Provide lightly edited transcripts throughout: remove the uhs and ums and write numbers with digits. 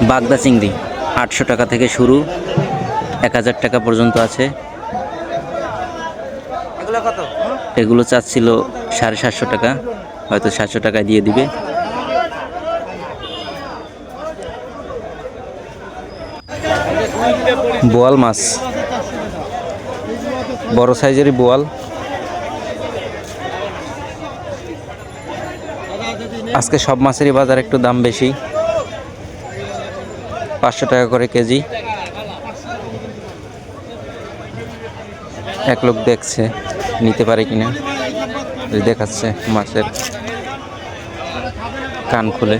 বাগদা চিংড়ি 800 টাকা থেকে শুরু, 1000 টাকা পর্যন্ত আছে। এগুলো চাচ্ছিল 750 টাকা, হয়তো 700 টাকায় দিয়ে দিবে। বোয়াল মাছ, বড় সাইজেরই বোয়াল। আজকে সব মাছেরই বাজার একটু দাম বেশি, 500 টাকা করে কেজি। এক লোক দেখছে নিতে পারে কিনা, দেখাচ্ছে মাছের কান খুলে।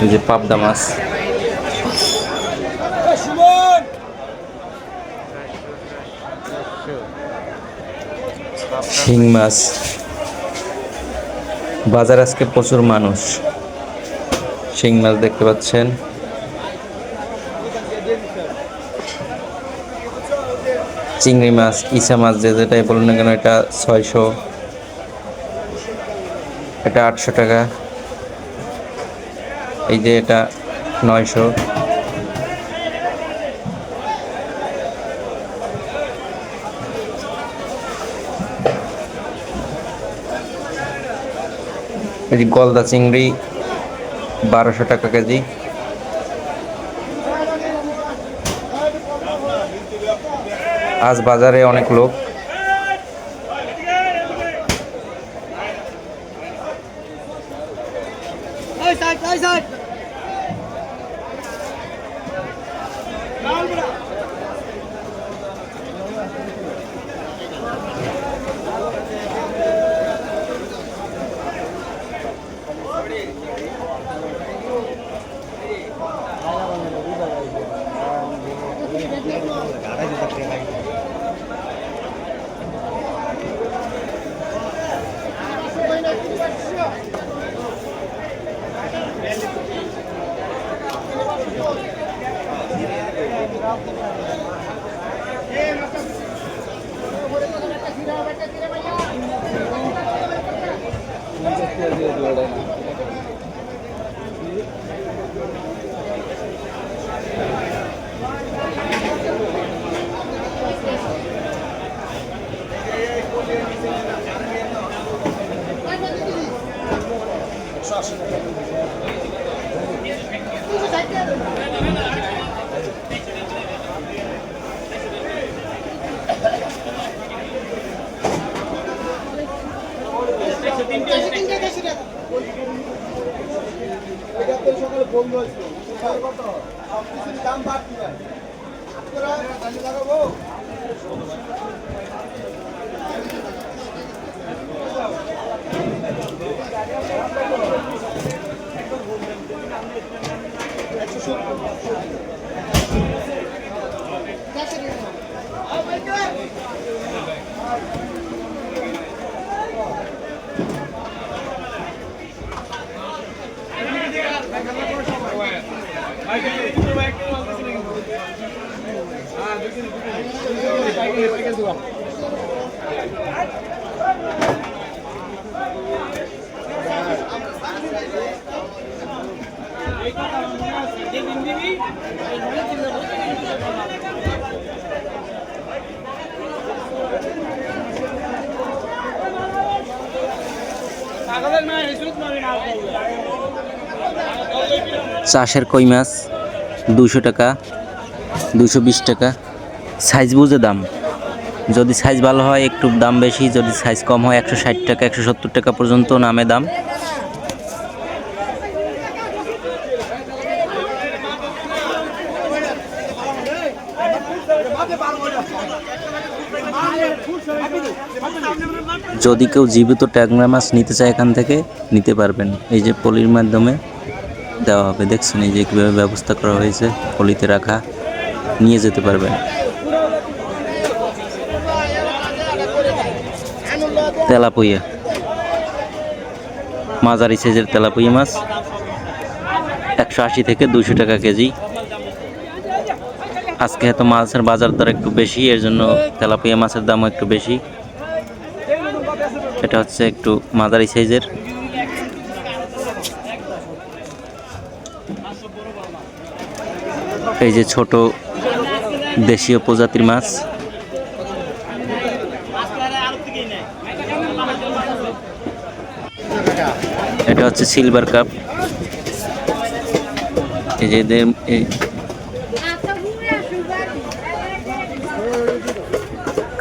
এই যে পাবদা মাছ, শিং মাছ। বাজার আজকে প্রচুর মানুষ। শিং মাছ দেখতে পাচ্ছেন, চিংড়ি মাছ, ইসা মাছ, যেটাই বলুন না কেন, এটা 600, এটা 800 টাকা, এই যে এটা 900। এই যে গলদা চিংড়ি 1200 টাকা কেজি। আজ বাজারে অনেক লোক। চাষের কই মাছ 200 টাকা, 220 টাকা, সাইজ বুঝে দাম। যদি সাইজ ভালো হয় একটু দাম বেশি, যদি সাইজ কম হয় 160 টাকা, 170 টাকা পর্যন্ত নামে দাম। যদি কেউ জীবিত ট্যাংরা মাছ নিতে চায় এখান থেকে নিতে পারবেন, এই যে পলির মাধ্যমে দেওয়া হবে। দেখছেন এই যে কীভাবে ব্যবস্থা করা হয়েছে, পলিতে রাখা, নিয়ে যেতে পারবেন। তেলাপুইয়া, মাঝারি সাইজের তেলাপুইয়া মাছ 180 থেকে 200 টাকা কেজি। আজকে হয়তো মাছের বাজার দর একটু বেশি, এর জন্য তেলাপিয়া মাছের দামও একটু বেশি। এটা হচ্ছে একটু মাঝারি সাইজের। এই যে ছোট দেশীয় প্রজাতির মাছ। এটা হচ্ছে সিলভার কাপ। এই যে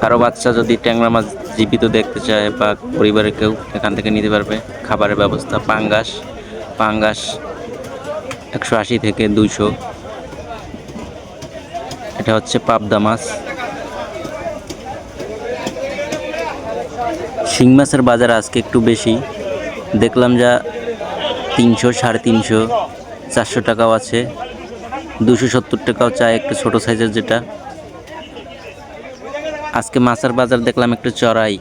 কারো বাচ্চা যদি ট্যাংরা মাছ জীবিত দেখতে চায় বা পরিবারের কেউ এখান থেকে নিতে পারবে। খাবারের ব্যবস্থা। পাঙ্গাস পাঙ্গাস 180 থেকে 200। এটা হচ্ছে পাবদা মাছ। শিং মাছের বাজার আজকে একটু বেশি, দেখলাম যা 300, 350, 400 টাকাও আছে, 270 টাকাও চায় একটু ছোট সাইজের যেটা। আজকে মাছের বাজার দেখলাম একটু চড়াই।